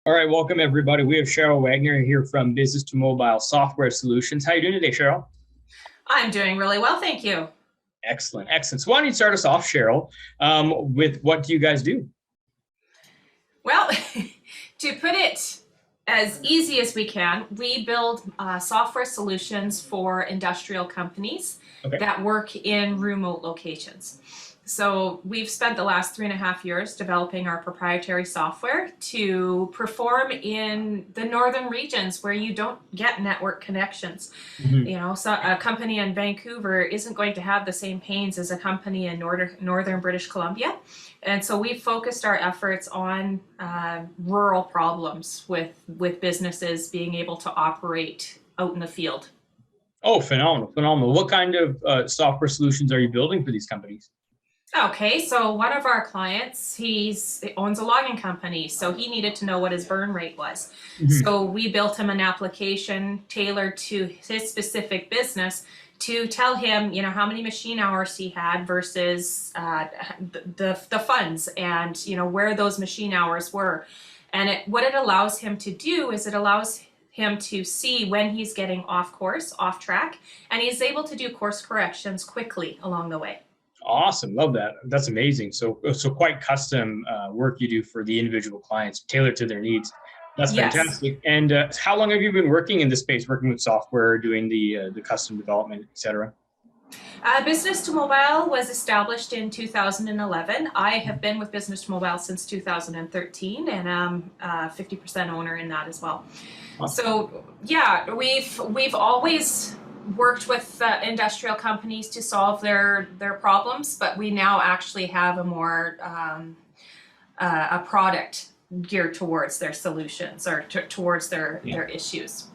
All right, welcome everybody. We have Cheryl Wagner here from Business2Mobile Software Solutions. How are you doing today, Cheryl? I'm doing really well, thank you. Excellent, excellent. So why don't you start us off, Cheryl, with what do you guys do? Well, to put it as easy as we can, we build software solutions for industrial companies that work in remote locations. So we've spent the last 3.5 years developing our proprietary software to perform in the northern regions where you don't get network connections. You know, so a company in Vancouver isn't going to have the same pains as a company in northern British Columbia. And so we've focused our efforts on rural problems with businesses being able to operate out in the field. Oh, phenomenal, phenomenal. What kind of software solutions are you building for these companies? Okay, so one of our clients, he owns a logging company, so he needed to know what his burn rate was. So we built him an application tailored to his specific business to tell him, you know, how many machine hours he had versus the funds, and you know where those machine hours were. And what it allows him to do is it allows him to see when he's getting off course, off track, and he's able to do course corrections quickly along the way. Awesome, love that. That's amazing. So quite custom work you do for the individual clients, tailored to their needs. That's fantastic. And how long have you been working in this space, working with software, doing the custom development, et cetera? Business2Mobile was established in 2011. I have been with Business2Mobile since 2013, and I'm a 50% owner in that as well. Awesome. So yeah, we've always worked with industrial companies to solve their problems, but we now actually have a more a product geared towards their solutions or towards their issues.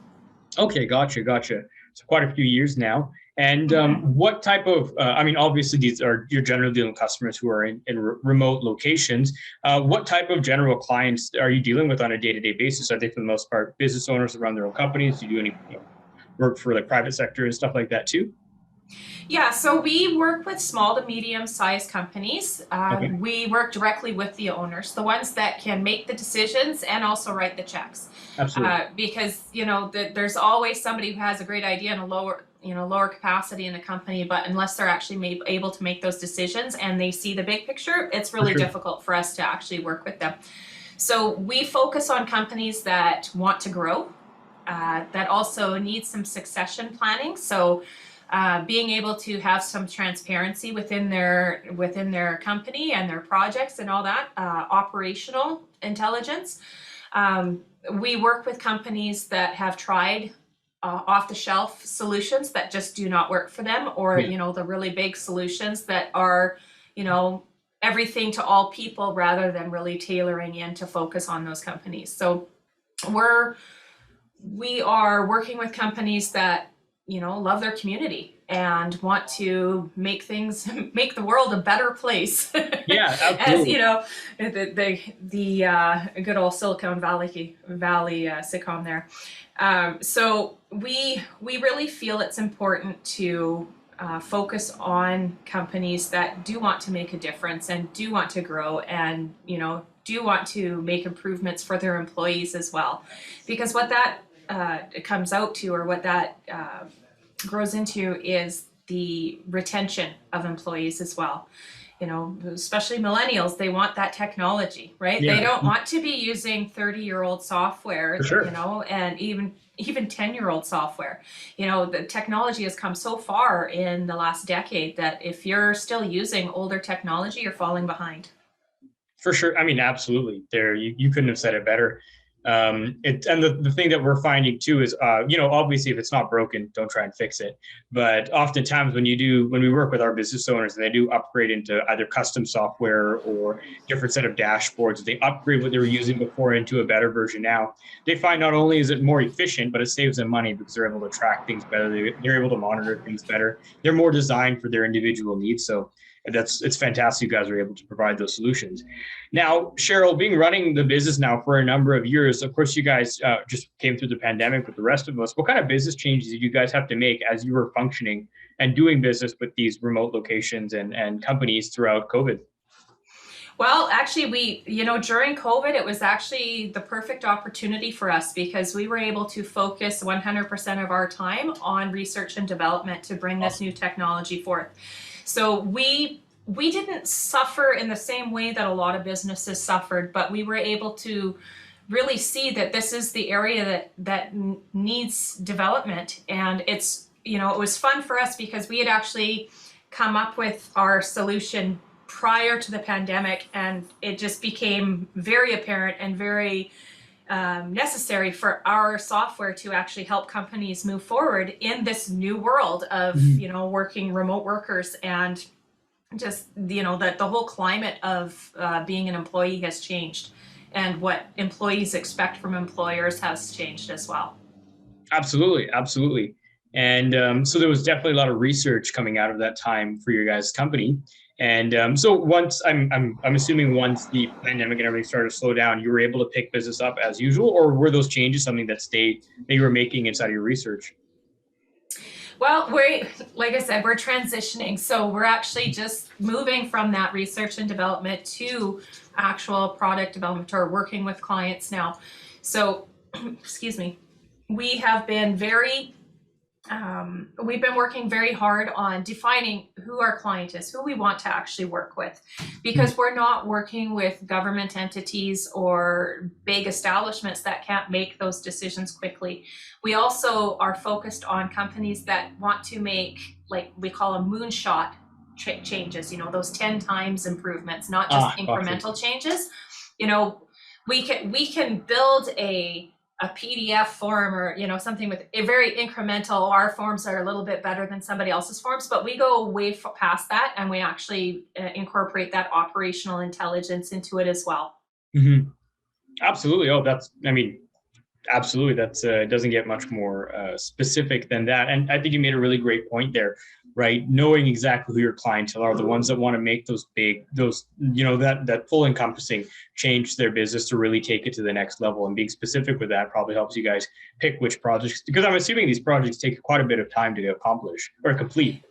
Okay, gotcha. So quite a few years now. And what type of, I mean, obviously these are, you're generally dealing with customers who are in remote locations. What type of general clients are you dealing with on a day-to-day basis? Are they for the most part business owners that run their own companies? Do you do any work for the private sector and stuff like that too? Yeah, so we work with small to medium-sized companies. We work directly with the owners, the ones that can make the decisions and also write the checks. Absolutely. Because you know there's always somebody who has a great idea and a lower capacity in the company, but unless they're actually able to make those decisions and they see the big picture, it's really difficult for us to actually work with them. So we focus on companies that want to grow, that also need some succession planning. So being able to have some transparency within their company and their projects and all that, operational intelligence. We work with companies that have tried off-the-shelf solutions that just do not work for them, or you know, the really big solutions that are, you know, everything to all people rather than really tailoring in to focus on those companies. So we are working with companies that, you know, love their community and want to make the world a better place. Yeah, absolutely. As you know, the good old Silicon Valley sitcom there. So we really feel it's important to focus on companies that do want to make a difference and do want to grow, and you know, do want to make improvements for their employees as well, because what that comes out to, or what that grows into, is the retention of employees as well. You know, especially millennials, they want that technology, right? They don't want to be using 30-year-old software, you know, and even 10-year-old software. You know, the technology has come so far in the last decade that if you're still using older technology, you're falling behind. For sure. I mean, absolutely. You couldn't have said it better. And the thing that we're finding too is, you know, obviously if it's not broken, don't try and fix it. But oftentimes when we work with our business owners and they do upgrade into either custom software or different set of dashboards, they upgrade what they were using before into a better version now, they find not only is it more efficient, but it saves them money because they're able to track things better. They're able to monitor things better. They're more designed for their individual needs. So it's fantastic you guys are able to provide those solutions. Now, Cheryl, being running the business now for a number of years, of course, you guys just came through the pandemic with the rest of us. What kind of business changes did you guys have to make as you were functioning and doing business with these remote locations and companies throughout COVID? Well, actually, during COVID, it was actually the perfect opportunity for us because we were able to focus 100% of our time on research and development to bring this Awesome. new technology forth. So we didn't suffer in the same way that a lot of businesses suffered, but we were able to really see that this is the area that needs development. And it was fun for us because we had actually come up with our solution prior to the pandemic, and it just became very apparent and very necessary for our software to actually help companies move forward in this new world of working remote workers, and just that the whole climate of being an employee has changed, and what employees expect from employers has changed as well. Absolutely, absolutely. And so there was definitely a lot of research coming out of that time for your guys' company. And so once I'm assuming once the pandemic and everything started to slow down, you were able to pick business up as usual, or were those changes something that you were making inside of your research? Well, like I said, we're transitioning. So we're actually just moving from that research and development to actual product development or working with clients now. So, excuse me, we have been we've been working very hard on defining who our client is, who we want to actually work with, because we're not working with government entities or big establishments that can't make those decisions quickly. We also are focused on companies that want to make, like we call them moonshot changes, those 10 times improvements, not just incremental changes. We can build a PDF form or something with a very incremental. Our forms are a little bit better than somebody else's forms, but we go way past that, and we actually incorporate that operational intelligence into it as well. Mm-hmm. Absolutely. Oh, absolutely. That's doesn't get much more specific than that. And I think you made a really great point there, right? Knowing exactly who your clientele are, the ones that want to make that full encompassing change to their business to really take it to the next level, and being specific with that probably helps you guys pick which projects, because I'm assuming these projects take quite a bit of time to accomplish or complete.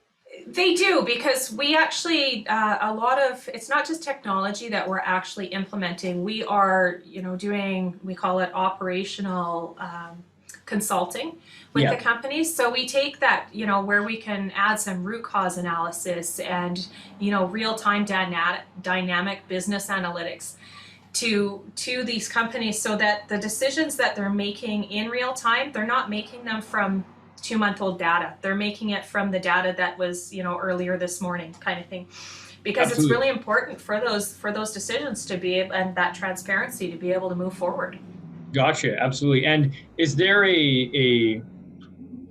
They do, because we actually it's not just technology that we're actually implementing. We are doing, we call it operational consulting with the companies. So we take that where we can add some root cause analysis and real-time dynamic business analytics to these companies, so that the decisions that they're making in real time, they're not making them from 2-month-old data. They're making it from the data that was earlier this morning, kind of thing, because Absolutely. It's really important for those decisions to be able, and that transparency to be able to move forward. Gotcha. Absolutely. And is there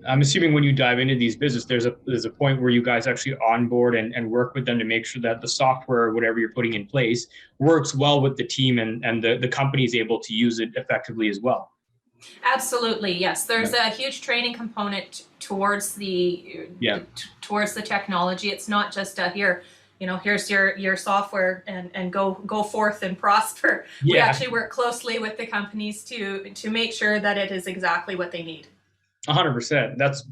I'm assuming when you dive into these business, there's a point where you guys actually onboard and work with them to make sure that the software, whatever you're putting in place, works well with the team, and the company is able to use it effectively as well. Absolutely, yes. There's a huge training component towards the technology. It's not just here's your software and go forth and prosper. Yeah. We actually work closely with the companies to make sure that it is exactly what they need. 100%. That's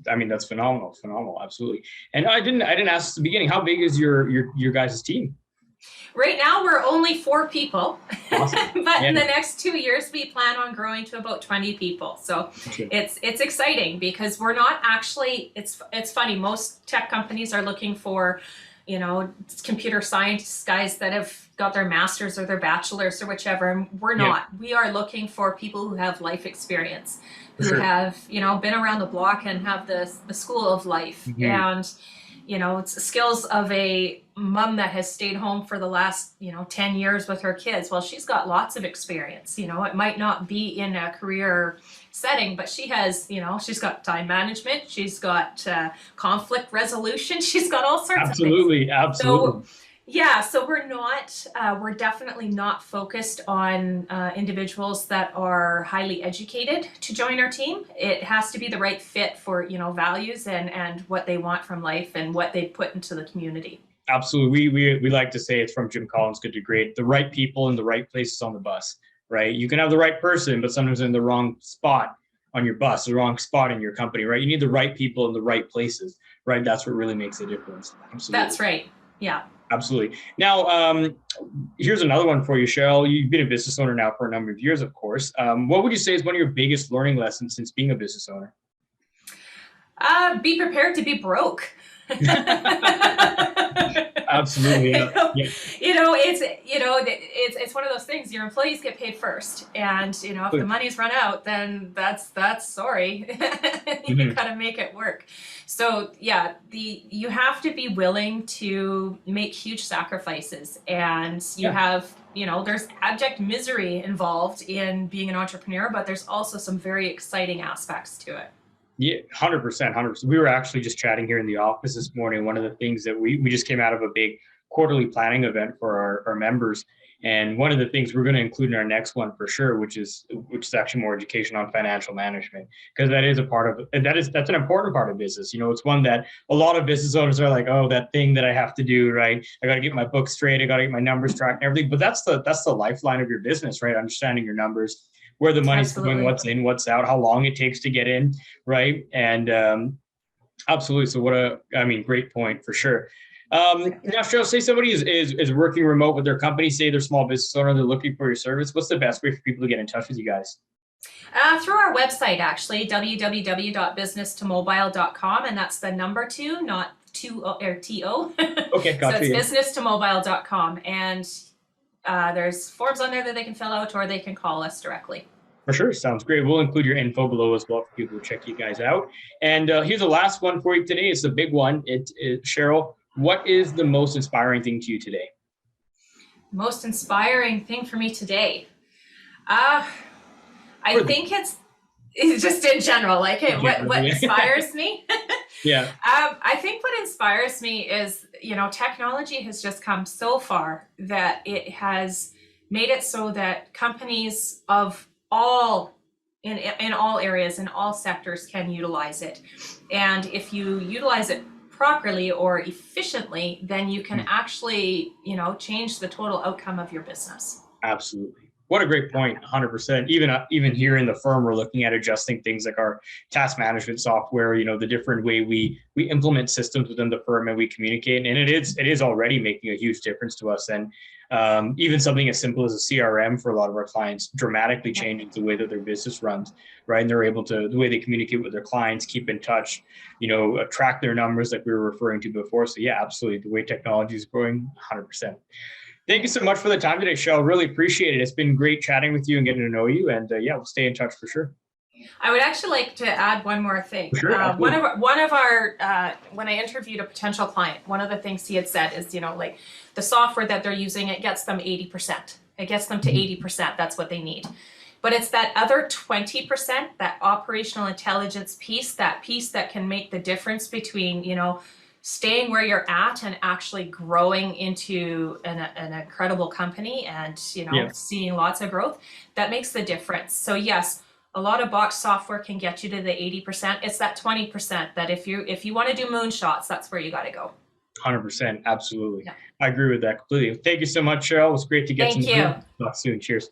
phenomenal. Absolutely. And I didn't ask at the beginning, how big is your guys' team? Right now, we're only 4 people, awesome. But in the next 2 years, we plan on growing to about 20 people. So it's exciting, because we're not actually. It's funny. Most tech companies are looking for, computer science guys that have got their master's or their bachelor's or whichever. And we're not. We are looking for people who have life experience, who have been around the block and have the school of life, and it's skills of a mom that has stayed home for the last 10 years with her kids. Well, she's got lots of experience. It might not be in a career setting, but she has she's got time management, she's got conflict resolution, she's got all sorts of things. Absolutely. So we're definitely not focused on individuals that are highly educated to join our team. It has to be the right fit for values and what they want from life and what they put into the community. Absolutely. We like to say, it's from Jim Collins' Good to Great, the right people in the right places on the bus, right? You can have the right person, but sometimes in the wrong spot on your bus, the wrong spot in your company, right? You need the right people in the right places, right? That's what really makes a difference. Absolutely. That's right. Yeah. Absolutely. Now, here's another one for you, Cheryl. You've been a business owner now for a number of years, of course. What would you say is one of your biggest learning lessons since being a business owner? Be prepared to be broke. Absolutely. Yeah. It's one of those things. Your employees get paid first, and if the money's run out, then that's sorry. You got to make it work. So yeah, you have to be willing to make huge sacrifices, and there's abject misery involved in being an entrepreneur, but there's also some very exciting aspects to it. Yeah, 100%, 100%. We were actually just chatting here in the office this morning. One of the things that we just came out of a big quarterly planning event for our members. And one of the things we're going to include in our next one for sure, which is actually more education on financial management, because that is a part of that's an important part of business. It's one that a lot of business owners are like, oh, that thing that I have to do, right? I got to get my books straight. I got to get my numbers tracked and everything. But that's the lifeline of your business, right? Understanding your numbers, where the money's going, what's in, what's out, how long it takes to get in, right? And absolutely. So great point for sure. Now, Cheryl, say somebody is working remote with their company, say they're small business owner, they're looking for your service. What's the best way for people to get in touch with you guys? Through our website, actually, www.business2mobile.com, and that's the number 2, not 2 or TO. Okay, gotcha. So it's business2mobile.com, and there's forms on there that they can fill out, or they can call us directly. For sure. Sounds great. We'll include your info below as well for people to check you guys out. And here's the last one for you today. It's the big one. Cheryl, what is the most inspiring thing to you today? Most inspiring thing for me today? I think it's just in general, like what inspires me. Yeah. I think what inspires me is, technology has just come so far that it has made it so that companies of in all areas, in all sectors, can utilize it. And if you utilize it properly or efficiently, then you can actually, change the total outcome of your business. Absolutely. What a great point. 100%. Even here in the firm, we're looking at adjusting things like our task management software, the different way we implement systems within the firm and we communicate. And it is already making a huge difference to us. And even something as simple as a CRM for a lot of our clients dramatically changes the way that their business runs, right? And they're able to, the way they communicate with their clients, keep in touch, track their numbers like we were referring to before. So yeah, absolutely. The way technology is growing, 100%. Thank you so much for the time today, Cheryl. Really appreciate it. It's been great chatting with you and getting to know you. And we'll stay in touch for sure. I would actually like to add one more thing. Sure, one of our when I interviewed a potential client, one of the things he had said is, like the software that they're using, it gets them 80%. It gets them to 80%. That's what they need. But it's that other 20%, that operational intelligence piece, that piece that can make the difference between, staying where you're at and actually growing into an incredible company and, seeing lots of growth. That makes the difference. So yes, a lot of box software can get you to the 80%. It's that 20% that if you want to do moonshots, that's where you got to go. 100%. Absolutely. Yeah. I agree with that completely. Thank you so much, Cheryl. It was great to get Thank you. Talk soon. Cheers.